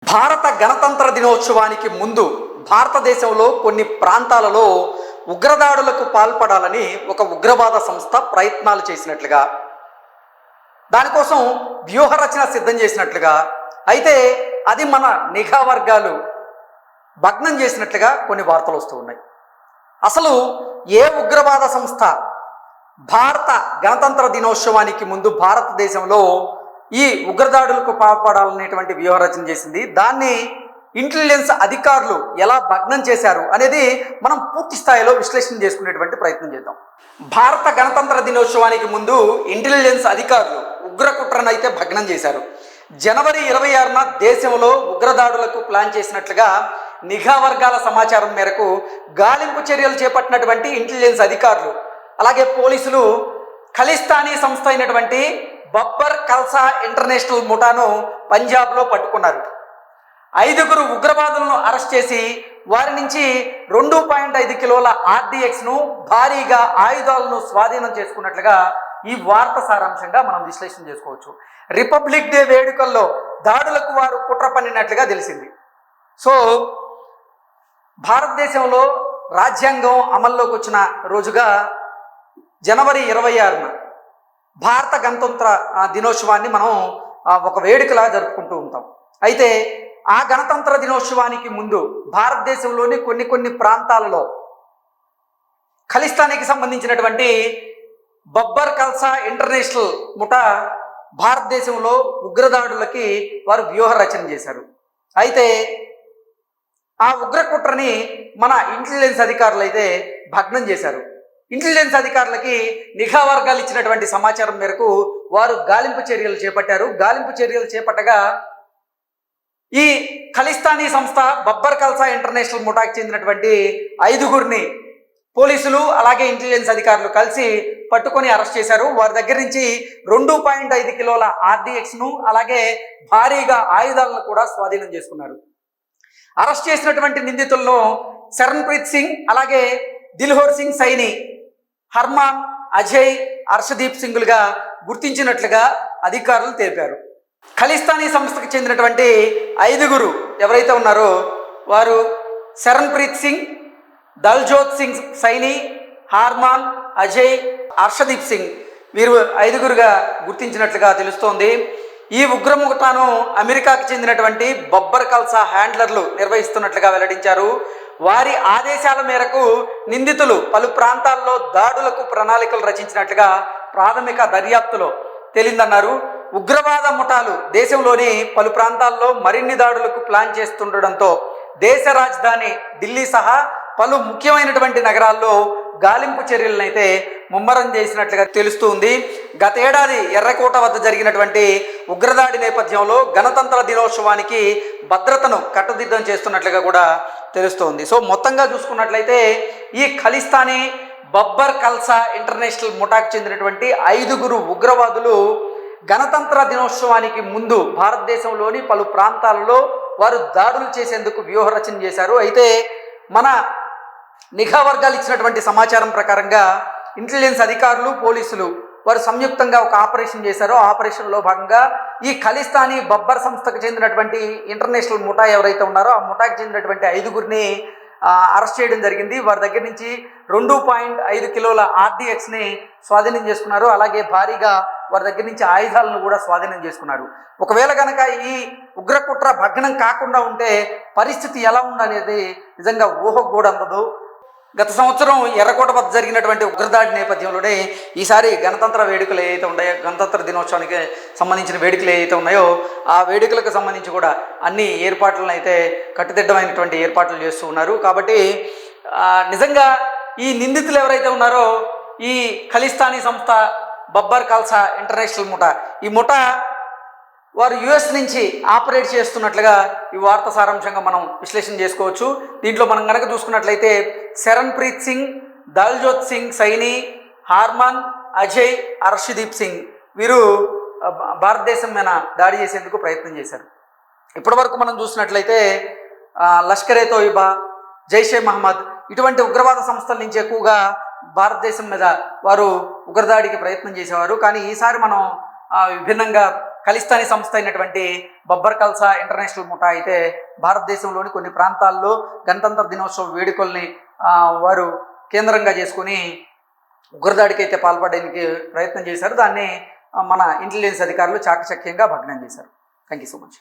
భారత గణతంత్ర దినోత్సవానికి ముందు భారతదేశంలో కొన్ని ప్రాంతాలలో ఉగ్రదాడులకు పాల్పడాలని ఒక ఉగ్రవాద సంస్థ ప్రయత్నాలు చేసినట్లుగా, దానికోసం వ్యూహరచన సిద్ధం చేసినట్లుగా, అయితే అది మన నిఘా వర్గాలు భగ్నం చేసినట్లుగా కొన్ని వార్తలు వస్తూ ఉన్నాయి. అసలు ఏ ఉగ్రవాద సంస్థ భారత గణతంత్ర దినోత్సవానికి ముందు భారతదేశంలో ఈ ఉగ్రదాడులకు పాల్పడాలనేటువంటి వ్యూహరచన చేసింది, దాన్ని ఇంటెలిజెన్స్ అధికారులు ఎలా భగ్నం చేశారు అనేది మనం పూర్తి స్థాయిలో విశ్లేషణ చేసుకునేటువంటి ప్రయత్నం చేద్దాం. భారత గణతంత్ర దినోత్సవానికి ముందు ఇంటెలిజెన్స్ అధికారులు ఉగ్రకుట్రను అయితే భగ్నం చేశారు. జనవరి 26న దేశంలో ఉగ్రదాడులకు ప్లాన్ చేసినట్లుగా నిఘా వర్గాల సమాచారం మేరకు గాలింపు చర్యలు చేపట్టినటువంటి ఇంటెలిజెన్స్ అధికారులు అలాగే పోలీసులు ఖలిస్తానీ సంస్థ అయినటువంటి బబ్బర్ ఖల్సా ఇంటర్నేషనల్ ముఠాను పంజాబ్లో పట్టుకున్నారు. 5 ఉగ్రవాదులను అరెస్ట్ చేసి వారి నుంచి 2.5 కిలోల RDXను భారీగా ఆయుధాలను స్వాధీనం చేసుకున్నట్లుగా ఈ వార్త సారాంశంగా మనం విశ్లేషణ చేసుకోవచ్చు. రిపబ్లిక్ డే వేడుకల్లో దాడులకు వారు కుట్ర పన్నినట్లుగా తెలిసింది. సో భారతదేశంలో రాజ్యాంగం అమల్లోకి వచ్చిన రోజుగా జనవరి 26న భారత గణతంత్ర దినోత్సవాన్ని మనం ఒక వేడుకలా జరుపుకుంటూ ఉంటాం. అయితే ఆ గణతంత్ర దినోత్సవానికి ముందు భారతదేశంలోని కొన్ని ప్రాంతాలలో ఖలిస్తానీకి సంబంధించినటువంటి బబ్బర్ ఖల్సా ఇంటర్నేషనల్ ముఠా భారతదేశంలో ఉగ్రదాడులకి వారు వ్యూహ రచన చేశారు. అయితే ఆ ఉగ్రకుట్రని మన ఇంటెలిజెన్స్ అధికారులు అయితే భగ్నం చేశారు. ఇంటెలిజెన్స్ అధికారులకి నిఘా వర్గాలు ఇచ్చినటువంటి సమాచారం మేరకు వారు గాలింపు చర్యలు చేపట్టారు. గాలింపు చర్యలు చేపట్టగా ఈ ఖలిస్తానీ సంస్థ బబ్బర్ ఖల్సా ఇంటర్నేషనల్ ముఠాకి చెందినటువంటి 5 పోలీసులు అలాగే ఇంటెలిజెన్స్ అధికారులు కలిసి పట్టుకొని అరెస్ట్ చేశారు. వారి దగ్గర నుంచి 2.5 కిలోల RDXను అలాగే భారీగా ఆయుధాలను కూడా స్వాధీనం చేసుకున్నారు. అరెస్ట్ చేసినటువంటి నిందితుల్లో శరణ్ప్రీత్ సింగ్ అలాగే దిల్హోర్ సింగ్ సైని, హర్మాన్, అజయ్, హర్షదీప్ సింగులుగా గుర్తించినట్లుగా అధికారులు తెలిపారు. ఖలిస్తానీ సంస్థకు చెందినటువంటి 5 ఎవరైతే ఉన్నారో వారు శరణ్ప్రీత్ సింగ్, దల్జోత్ సింగ్ సైని, హార్మాన్, అజయ్, హర్షదీప్ సింగ్ వీరు 5 గుర్తించినట్లుగా తెలుస్తోంది. ఈ ఉగ్రముఠాను అమెరికాకు చెందినటువంటి బబ్బర్ ఖల్సా హ్యాండ్లర్లు నిర్వహిస్తున్నట్లుగా వెల్లడించారు. వారి ఆదేశాల మేరకు నిందితులు పలు ప్రాంతాల్లో దాడులకు ప్రణాళికలు రచించినట్లుగా ప్రాథమిక దర్యాప్తులో తేలిందన్నారు. ఉగ్రవాద ముఠాలు దేశంలోని పలు ప్రాంతాల్లో మరిన్ని దాడులకు ప్లాన్ చేస్తుండడంతో దేశ రాజధాని ఢిల్లీ సహా పలు ముఖ్యమైనటువంటి నగరాల్లో గాలింపు చర్యలను అయితే ముమ్మరం చేసినట్లుగా తెలుస్తుంది. గతేడాది ఎర్రకోట వద్ద జరిగినటువంటి ఉగ్రదాడి నేపథ్యంలో గణతంత్ర దినోత్సవానికి భద్రతను కట్టుదిట్టం చేస్తున్నట్లుగా కూడా తెలుస్తోంది. సో మొత్తంగా చూసుకున్నట్లయితే ఈ ఖలిస్తానీ బబ్బర్ ఖల్సా ఇంటర్నేషనల్ ముఠాకు చెందినటువంటి 5 ఉగ్రవాదులు గణతంత్ర దినోత్సవానికి ముందు భారతదేశంలోని పలు ప్రాంతాలలో వారు దాడులు చేసేందుకు వ్యూహరచన చేశారు. అయితే మన నిఘా వర్గాలు ఇచ్చినటువంటి సమాచారం ప్రకారంగా ఇంటెలిజెన్స్ అధికారులు పోలీసులు వారు సంయుక్తంగా ఒక ఆపరేషన్ చేశారు. ఆపరేషన్లో భాగంగా ఈ ఖలిస్తానీ బబ్బర్ సంస్థకు చెందినటువంటి ఇంటర్నేషనల్ ముఠా ఎవరైతే ఉన్నారో ఆ ముఠాకి చెందినటువంటి 5 అరెస్ట్ చేయడం జరిగింది. వారి దగ్గర నుంచి 2.5 కిలోల RDXని స్వాధీనం చేసుకున్నారు. అలాగే భారీగా వారి దగ్గర నుంచి ఆయుధాలను కూడా స్వాధీనం చేసుకున్నారు. ఒకవేళ కనుక ఈ ఉగ్రకుట్ర భగ్నం కాకుండా ఉంటే పరిస్థితి ఎలా ఉందనేది నిజంగా ఊహకు కూడా అందదు. గత సంవత్సరం ఎర్రకోట వద్ద జరిగినటువంటి ఉగ్రదాడి నేపథ్యంలోనే ఈసారి గణతంత్ర వేడుకలు ఏవైతే ఉన్నాయో, గణతంత్ర దినోత్సవానికి సంబంధించిన వేడుకలు ఏవైతే ఉన్నాయో ఆ వేడుకలకు సంబంధించి కూడా అన్ని ఏర్పాట్లను అయితే కట్టుదిట్టమైనటువంటి ఏర్పాట్లు చేస్తూ ఉన్నారు. కాబట్టి నిజంగా ఈ నిందితులు ఎవరైతే ఉన్నారో ఈ ఖలిస్తానీ సంస్థ బబ్బర్ ఖల్సా ఇంటర్నేషనల్ ముఠా, ఈ ముఠా వారు US నుంచి ఆపరేట్ చేస్తున్నట్లుగా ఈ వార్త సారాంశంగా మనం విశ్లేషణ చేసుకోవచ్చు. దీంట్లో మనం కనుక చూసుకున్నట్లయితే శరణ్ప్రీత్ సింగ్, దల్జోత్ సింగ్ సైని, హార్మాన్, అజయ్, హర్షదీప్ సింగ్ వీరు భారతదేశం మీద దాడి చేసేందుకు ప్రయత్నం చేశారు. ఇప్పటివరకు మనం చూసినట్లయితే లష్కరే తోయిబా, జైషే మహమ్మద్ ఇటువంటి ఉగ్రవాద సంస్థల నుంచి ఎక్కువగా భారతదేశం మీద వారు ఉగ్రదాడికి ప్రయత్నం చేసేవారు. కానీ ఈసారి మనం విభిన్నంగా ఖలిస్తానీ సంస్థ అయినటువంటి బబ్బర్ ఖల్సా ఇంటర్నేషనల్ ముఠా అయితే భారతదేశంలోని కొన్ని ప్రాంతాల్లో గణతంత్ర దినోత్సవ వేడుకల్ని వారు కేంద్రంగా చేసుకుని ఉగ్రదాడికి అయితే పాల్పడడానికి ప్రయత్నం చేశారు. దాన్ని మన ఇంటెలిజెన్స్ అధికారులు చాకచక్యంగా భగ్నం చేశారు. Thank you so much.